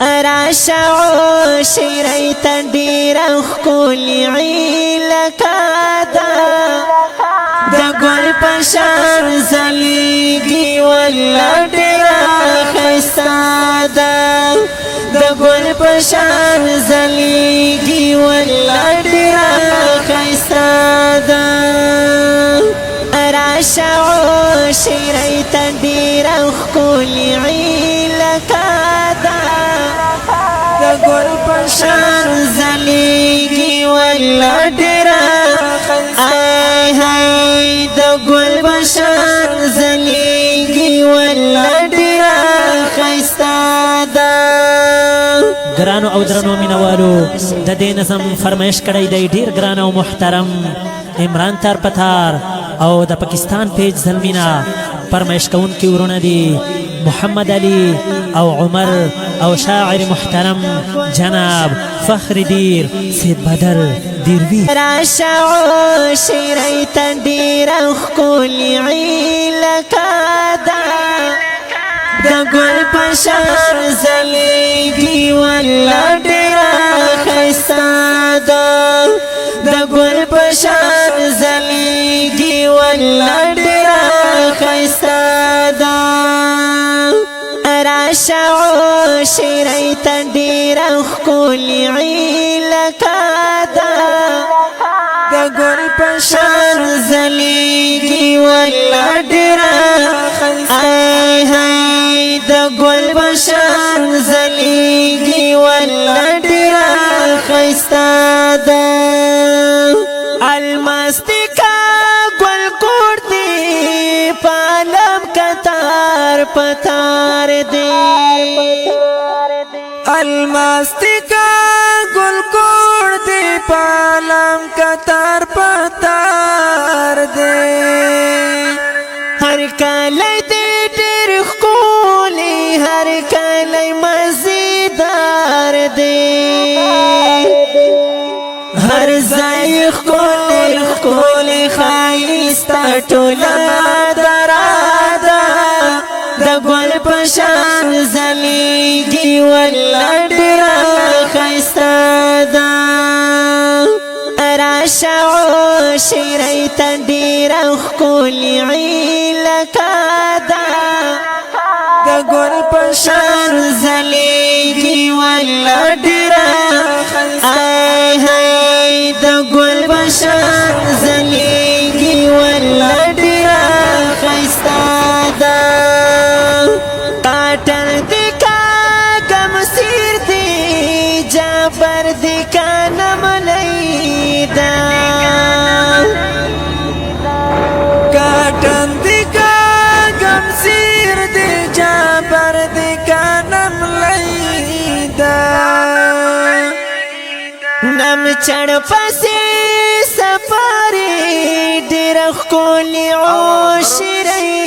راشعو شریت ډیر خولي لکادا د ګل پشان زلیږي ولا ډیر خسادا د ګل پشان زلیږي ولا ډیر خسادا راشعو شریت ډیر خولي لکادا د ګل پشان زلیږي ولا ډیر آی هاي د ګل پشان زلیږي ولا ډیر خسادا ګرانو او درنو مینوالو د دې نظم فرمایش کړی دی ډیر ګران او محترم عمران تار پتار او د پاکستان پیج زلمینا فرمایش کوونکي ورونه دي محمد علي او عمر او شاعر محترم جناب فخر دیر سید بدر دیروی راشعو شریت ډیر خولي لکادا د ګل پشان زلیږي ولا ډیر خسادا د ګل پشان زلیږي ولا ډیر خسادا راشعو شریت ډیر خولي لکادا د ګل پشان زلیږي ولا ډیر آی هاي د ګل پشان زلیږي ولا ډیر خسادا المستکا ګل کوړتي پالم کتار پتار دی المستکا ګل کوړتي پالم کتار پتار دی هر کله دې ډېر ښکلی هر کله مزیدار دی هر ځای ښکلی ښکلی ښایسته ټوله دراده د ګل پشان زلیږي ولا ډېر ښایسته ده راشعو شریت ډیر خولي لکادا د ګل پشان زلیږي ولا ډیر آی هاي د ګل پشان زلیږي ولا ډیر خستا ده کاټل دکا غم سیر دی جابر دکا نملیدا کاټن دکا غم سیر دی جابر دکا نملیدا نم چړ پسې سفارې ډېر ښکلي عشریدا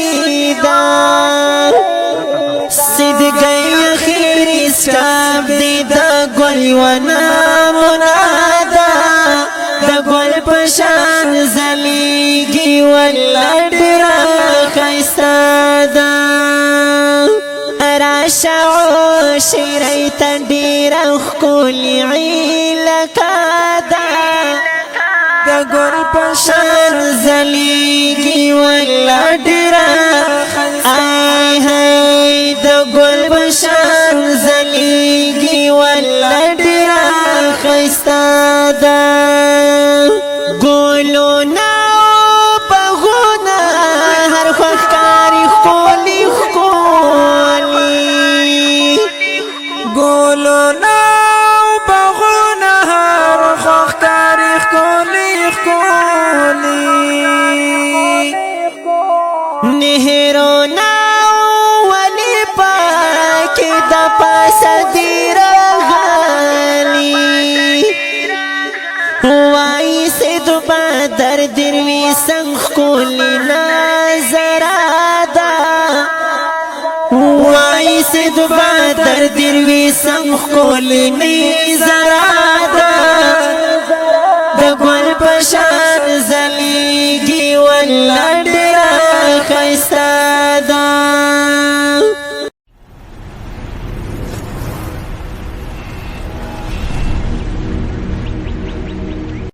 صدقې اخیری سټاپ دی د ګل ونه منادا د ګل پشان زلیږي ولا ډېر ښایسته ده راشعو شریت ډیر ښکلي لکادا د ګل پشان زلیږي ولا ډیر آی هاي د ګل پشان زلیږي ولا ډیر ښایسته ده ګلونه بغونه هر ښکاري ښکلي ګلونه باغونه هر ښکاري ښکلي ښکلي نهرونه ولې پاکې د پاسه دي راغلي وایي سید بدر دروي څنګه ښکلي نظره ده وای سید بدر دروي څنګه ښکلي نظره ده د ګل پشان زلیږي ولا ډېر ښایسته